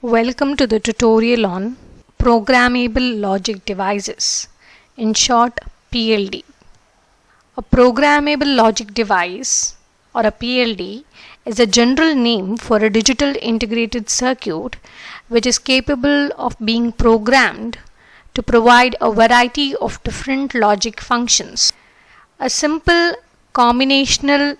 Welcome to the tutorial on Programmable Logic Devices, in short PLD. A Programmable Logic Device or a PLD is a general name for a digital integrated circuit which is capable of being programmed to provide a variety of different logic functions. A simple combinational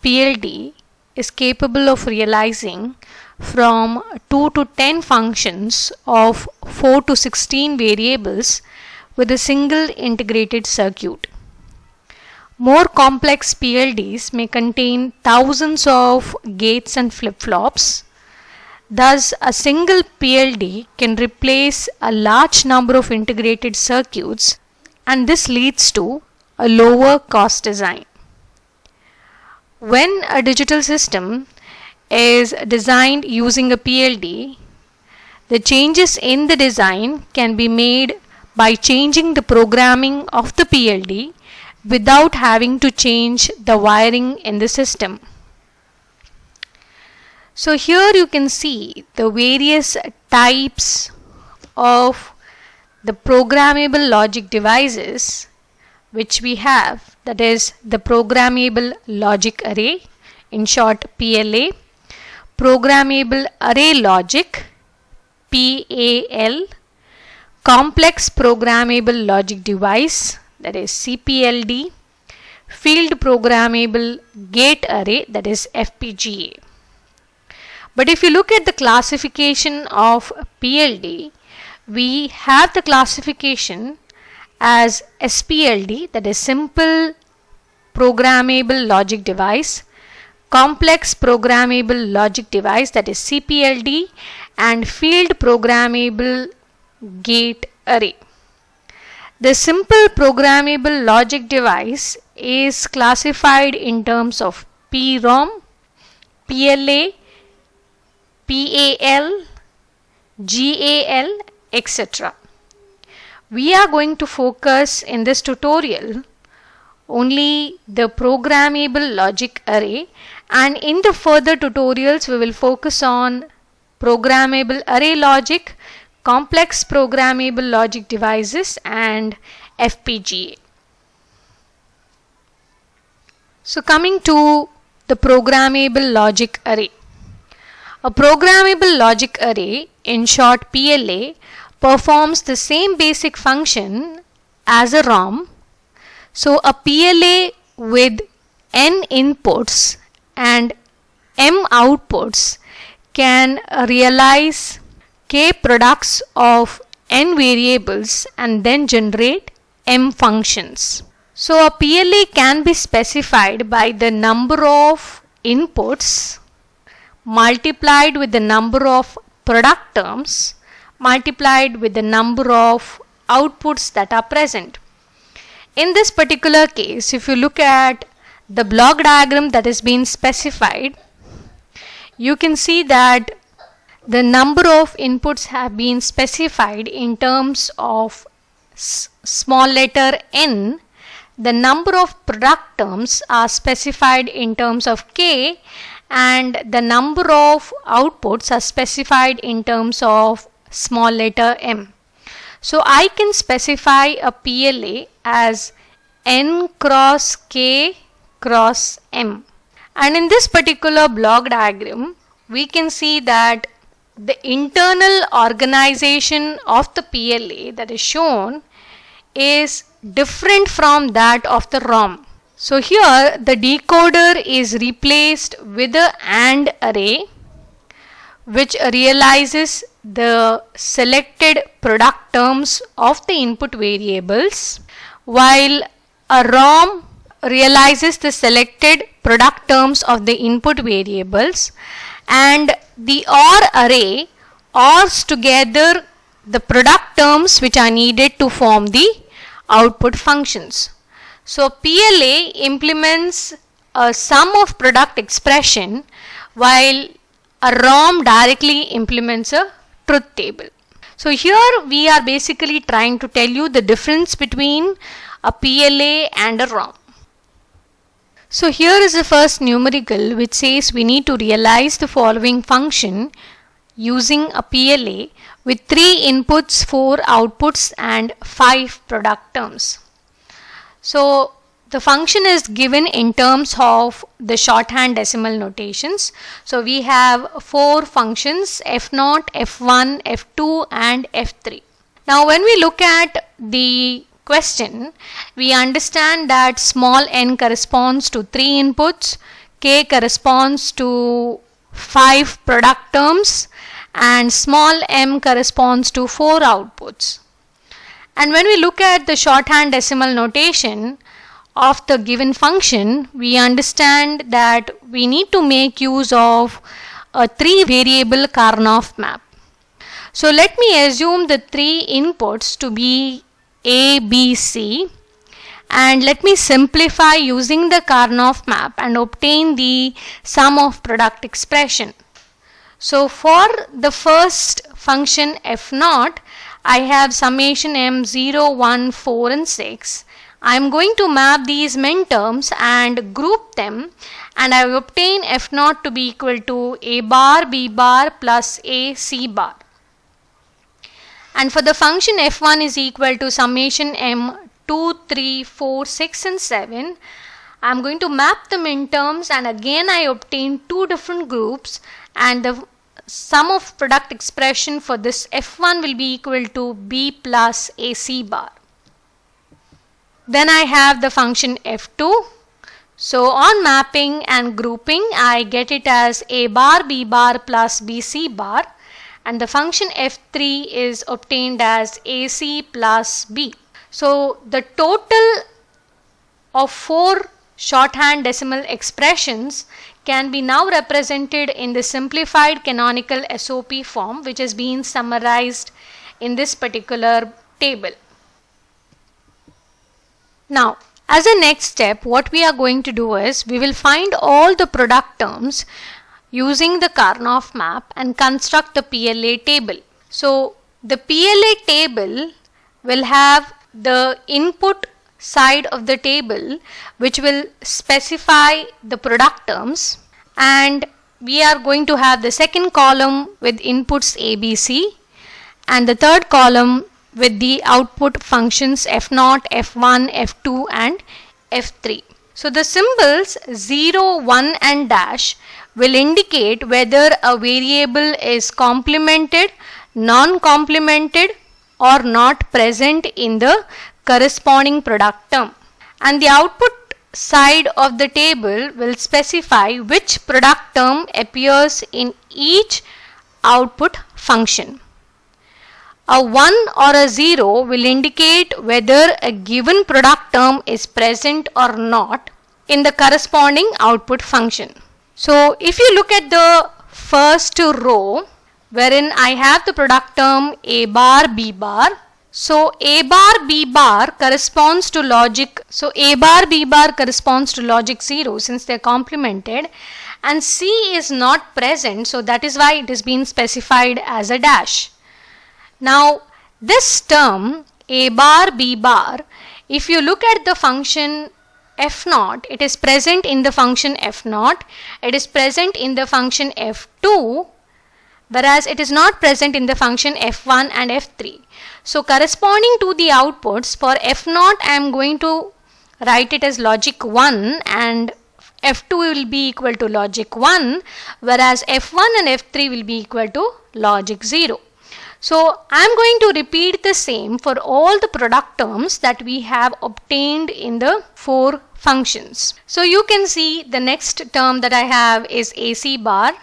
PLD is capable of realizing from 2 to 10 functions of 4 to 16 variables with a single integrated circuit. More complex PLDs may contain thousands of gates and flip-flops. Thus, a single PLD can replace a large number of integrated circuits, and this leads to a lower cost design. When a digital system is designed using a PLD, the changes in the design can be made by changing the programming of the PLD without having to change the wiring in the system. So here you can see the various types of the programmable logic devices which we have, that is the programmable logic array, in short PLA, programmable array logic PAL, complex programmable logic device, that is CPLD, field programmable gate array, that is FPGA. But if you look at the classification of PLD, we have the classification as SPLD, that is simple programmable logic device, complex programmable logic device, that is CPLD, and field programmable gate array. The simple programmable logic device is classified in terms of PROM, PLA, PAL, GAL, etc. We are going to focus in this tutorial only the programmable logic array, and in the further tutorials we will focus on programmable array logic, complex programmable logic devices, and FPGA. So coming to the programmable logic array. A programmable logic array, in short PLA, performs the same basic function as a ROM. So a PLA with n inputs and m outputs can realize k products of n variables and then generate m functions. So a PLA can be specified by the number of inputs multiplied with the number of product terms multiplied with the number of outputs that are present. In this particular case, if you look at the block diagram that has been specified, you can see that the number of inputs have been specified in terms of small letter n. The number of product terms are specified in terms of k, and the number of outputs are specified in terms of small letter m. So I can specify a PLA as n cross k cross m. And in this particular block diagram, we can see that the internal organization of the PLA that is shown is different from that of the ROM. So here the decoder is replaced with the AND array, which realizes the selected product terms of the input variables, while a ROM realizes the selected product terms of the input variables, and the OR array ORs together the product terms which are needed to form the output functions. So PLA implements a sum of product expression, while a ROM directly implements a truth table. So here we are basically trying to tell you the difference between a PLA and a ROM. So here is the first numerical which says we need to realize the following function using a PLA with 3 inputs, 4 outputs and 5 product terms. So the function is given in terms of the shorthand decimal notations. So we have 4 functions, f0, f1, f2 and f3. Now when we look at the question, we understand that small n corresponds to 3 inputs, k corresponds to 5 product terms and small m corresponds to 4 outputs. And when we look at the shorthand decimal notation of the given function, we understand that we need to make use of a 3 variable Karnaugh map. So let me assume the 3 inputs to be A, B, C, and let me simplify using the Karnaugh map and obtain the sum of product expression. So for the first function f0, I have summation m 0, 1, 4 and 6. I am going to map these min terms and group them, and I will obtain f0 to be equal to a bar b bar plus a c bar. And for the function f1 is equal to summation m 2, 3, 4, 6 and 7. I am going to map the min terms and again I obtain 2 different groups, and the sum of product expression for this f1 will be equal to b plus ac bar. Then I have the function f2. So on mapping and grouping, I get it as a bar b bar plus bc bar, and the function f3 is obtained as ac plus b. So the total of 4 shorthand decimal expressions can be now represented in the simplified canonical SOP form, which has been summarized in this particular table. Now, as a next step, what we are going to do is we will find all the product terms using the Karnaugh map and construct the PLA table. So the PLA table will have the input side of the table which will specify the product terms, and we are going to have the second column with inputs ABC and the third column with the output functions f0, f1, f2 and f3. So the symbols 0, 1 and dash will indicate whether a variable is complemented, non-complemented or not present in the corresponding product term. And the output side of the table will specify which product term appears in each output function. A 1 or a 0 will indicate whether a given product term is present or not in the corresponding output function. So if you look at the first row, wherein I have the product term a bar b bar, so a bar b bar corresponds to logic, so a bar b bar corresponds to logic 0 since they are complemented, and C is not present, so that is why it is being specified as a dash. Now this term a bar b bar, if you look at the function f0, it is present in the function f0, it is present in the function f2, whereas it is not present in the function f1 and f3. So corresponding to the outputs, for f0 I am going to write it as logic 1 and f2 will be equal to logic 1, whereas f1 and f3 will be equal to logic 0. So I am going to repeat the same for all the product terms that we have obtained in the 4 functions. So you can see the next term that I have is AC bar,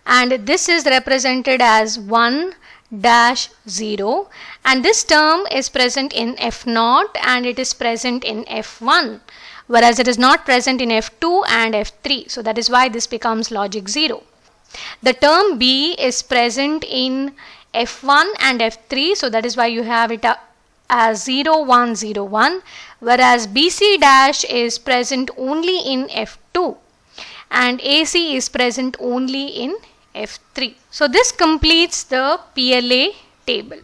and this is represented as 1 dash 0, and this term is present in f0 and it is present in f1, whereas it is not present in f2 and f3, so that is why this becomes logic 0. The term B is present in f1 and f3, so that is why you have it as 0 1 0 1, whereas BC dash is present only in f2 and AC is present only in f3. So this completes the PLA table.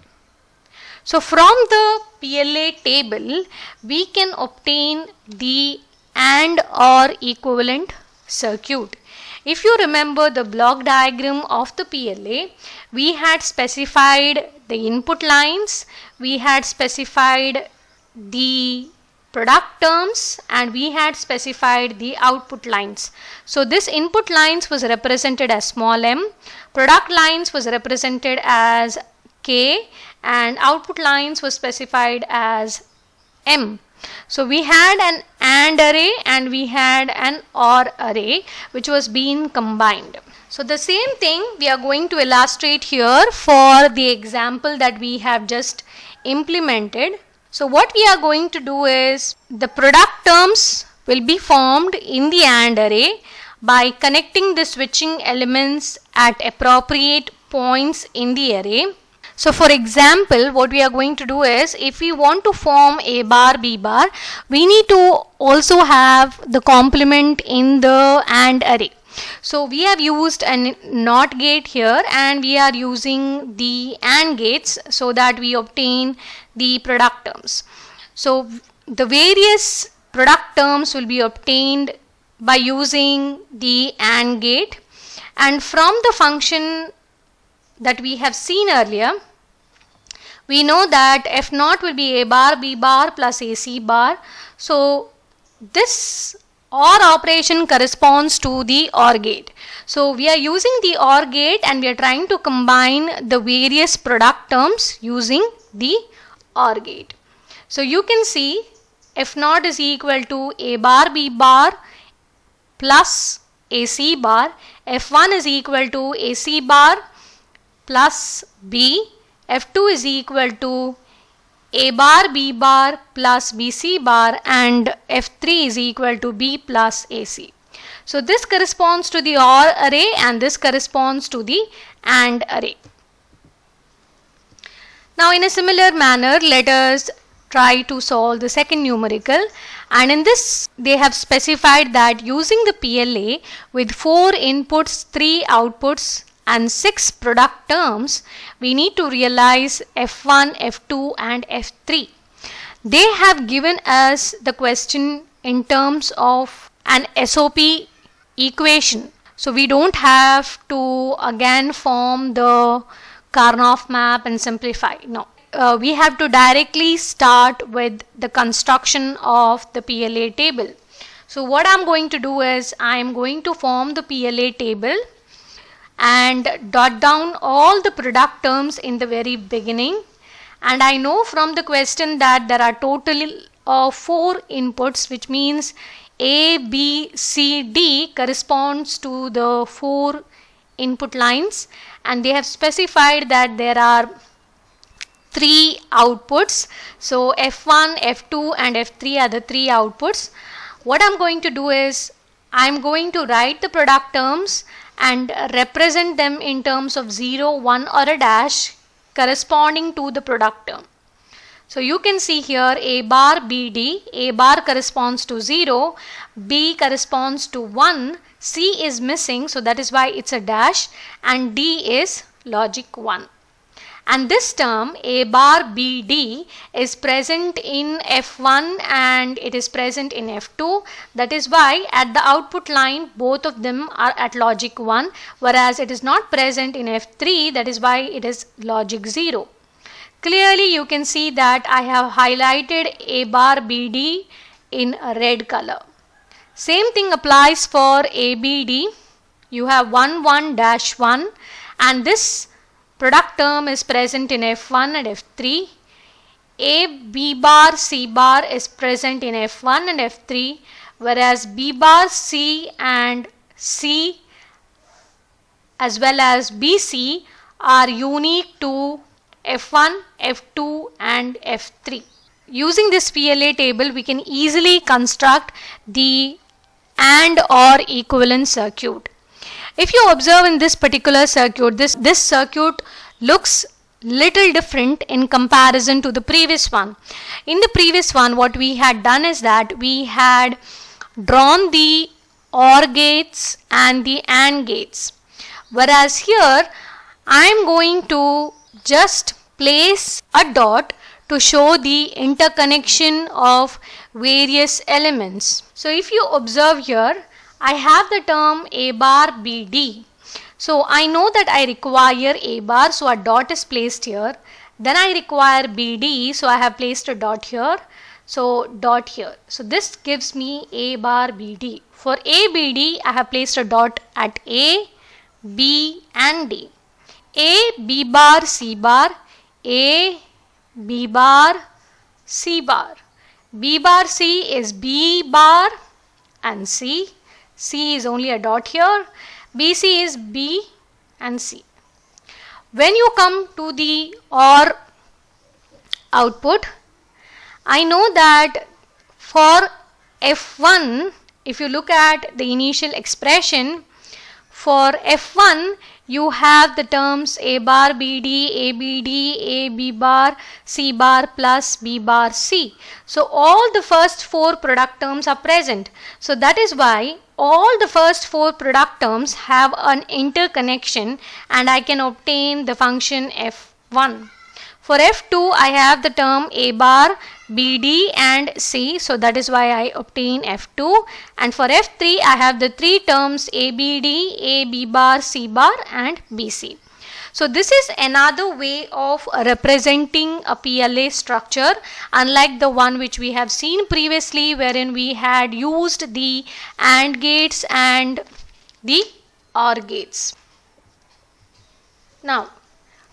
So from the PLA table we can obtain the AND or equivalent circuit. If you remember the block diagram of the PLA, we had specified the input lines, we had specified the product terms, and we had specified the output lines. So this input lines was represented as small m, product lines was represented as k, and output lines was specified as m. So we had an AND array and we had an OR array which was being combined. So the same thing we are going to illustrate here for the example that we have just implemented. So what we are going to do is the product terms will be formed in the AND array by connecting the switching elements at appropriate points in the array. So for example, what we are going to do is, if we want to form A bar, B bar, we need to also have the complement in the AND array. So we have used a NOT gate here, and we are using the AND gates so that we obtain the product terms. So the various product terms will be obtained by using the AND gate, and from the function that we have seen earlier, we know that F0 will be A bar, B bar plus AC bar. So this OR operation corresponds to the OR gate. So we are using the OR gate and we are trying to combine the various product terms using the OR gate. So you can see F0 is equal to A bar, B bar plus AC bar. F1 is equal to AC bar plus B. F2 is equal to A bar, B bar plus BC bar, and F3 is equal to B plus AC. So this corresponds to the OR array and this corresponds to the AND array. Now in a similar manner, let us try to solve the second numerical, and in this they have specified that using the PLA with 4 inputs, 3 outputs and 6 product terms, we need to realize F1, F2 and F3. They have given us the question in terms of an SOP equation. So we don't have to again form the Karnaugh map and simplify. No. We have to directly start with the construction of the PLA table. So what I'm going to do is I am going to form the PLA table and dot down all the product terms in the very beginning, and I know from the question that there are total of 4 inputs, which means A, B, C, D corresponds to the 4 input lines, and they have specified that there are 3 outputs. So F1, F2 and F3 are the 3 outputs. What I'm going to do is I'm going to write the product terms and represent them in terms of 0, 1 or a dash corresponding to the product term. So you can see here A bar, BD, A bar corresponds to 0, B corresponds to 1, C is missing, so that is why it's a dash, and D is logic 1. And this term A bar BD is present in F1 and it is present in F2. That is why at the output line both of them are at logic 1, whereas it is not present in F3. That is why it is logic 0. Clearly you can see that I have highlighted A bar BD in a red color. Same thing applies for ABD. You have 1 1 dash 1, and this product term is present in F1 and F3. A B bar C bar is present in F1 and F3, whereas B bar C and C as well as BC are unique to F1, F2 and F3. Using this PLA table, we can easily construct the AND OR equivalent circuit. If you observe in this particular circuit, this circuit looks little different in comparison to the previous one. In the previous one, what we had done is that we had drawn the OR gates and the AND gates. Whereas here, I am going to just place a dot to show the interconnection of various elements. So if you observe here, I have the term A bar BD. So I know that I require A bar, so a dot is placed here. Then I require BD, so I have placed a dot here. So dot here. So this gives me A bar BD. For A BD, I have placed a dot at A, B and D. A, B bar, C bar, A, B bar, C bar. B bar C is B bar and C. C is only a dot here. BC is B and C. When you come to the OR output, I know that for F1, if you look at the initial expression, for F1 you have the terms A bar BD, ABD, AB bar, C bar plus B bar C. So all the first four product terms are present. So that is why all the first four product terms have an interconnection and I can obtain the function F1. For F2 I have the term A bar, BD and C, so that is why I obtain F2, and for F3 I have the three terms ABD, AB bar, C bar and BC. So this is another way of representing a PLA structure, unlike the one which we have seen previously wherein we had used the AND gates and the OR gates. Now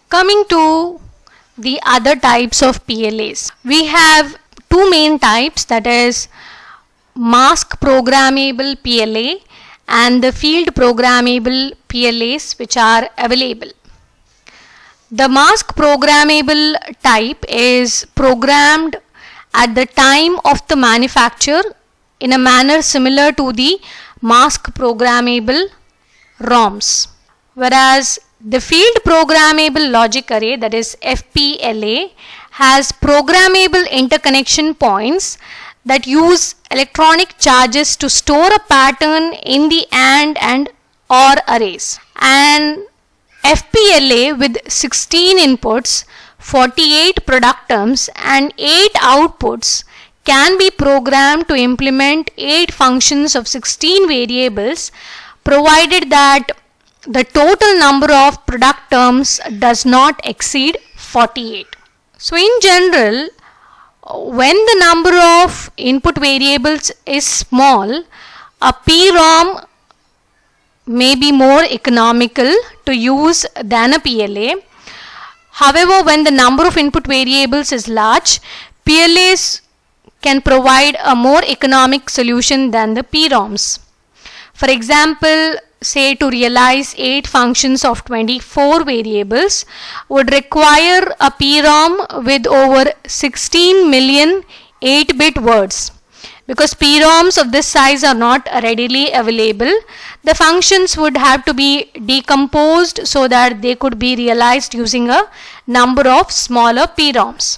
coming to the other types of PLAs. We have two main types, that is mask programmable PLA and the field programmable PLAs which are available. The mask programmable type is programmed at the time of the manufacture in a manner similar to the mask programmable ROMs, whereas the field programmable logic array, that is FPLA, has programmable interconnection points that use electronic charges to store a pattern in the AND and OR arrays. And FPLA with 16 inputs, 48 product terms and 8 outputs can be programmed to implement 8 functions of 16 variables, provided that the total number of product terms does not exceed 48. So in general, when the number of input variables is small, a PROM may be more economical to use than a PLA. However, when the number of input variables is large, PLAs can provide a more economic solution than the PROMs. For example, say to realize 8 functions of 24 variables would require a PROM with over 16 million 8-bit words. Because PROMs of this size are not readily available, the functions would have to be decomposed so that they could be realized using a number of smaller PROMs.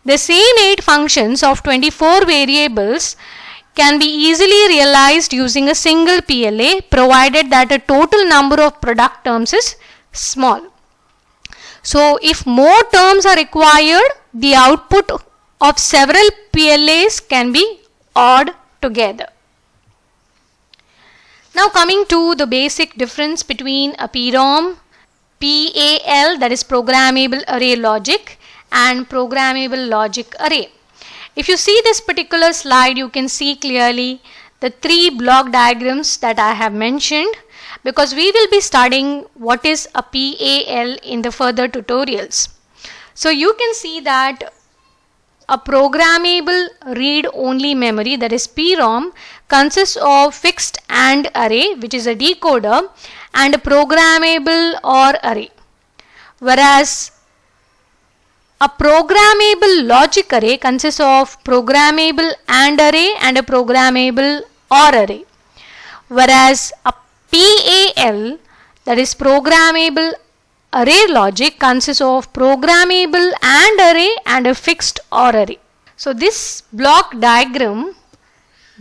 The same 8 functions of 24 variables can be easily realized using a single PLA, provided that a total number of product terms is small. So if more terms are required, the output of several PLAs can be ORed together. Now coming to the basic difference between a PROM, PAL, that is programmable array logic, and programmable logic array. If you see this particular slide, you can see clearly the 3 block diagrams that I have mentioned, because we will be studying what is a PAL in the further tutorials. So you can see that a programmable read-only memory, that is PROM, consists of fixed AND array, which is a decoder, and a programmable OR array. Whereas a programmable logic array consists of programmable AND array and a programmable OR array. Whereas a PAL, that is programmable array logic, consists of programmable AND array and a fixed OR array. So this block diagram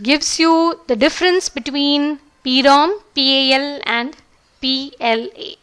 gives you the difference between PROM, PAL and PLA.